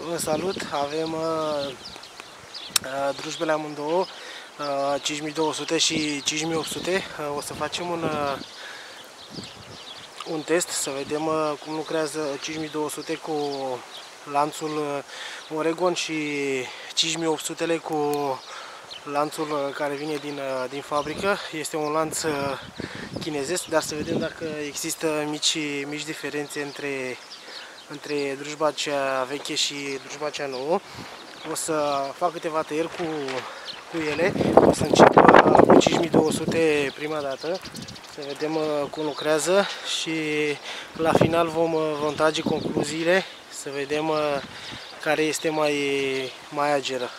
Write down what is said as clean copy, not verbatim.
Vă salut! Avem drujbele amândouă, 5200 și 5800. O să facem un test să vedem cum lucrează 5200 cu lanțul Oregon și 5800 cu lanțul care vine din fabrică. Este un lanț chinezesc, dar să vedem dacă există mici diferențe între drujba cea veche și drujba cea nouă. O să fac câteva tăieri cu ele. O să încep cu 5200 prima dată, să vedem cum lucrează și la final vom trage concluziile, să vedem care este mai ageră.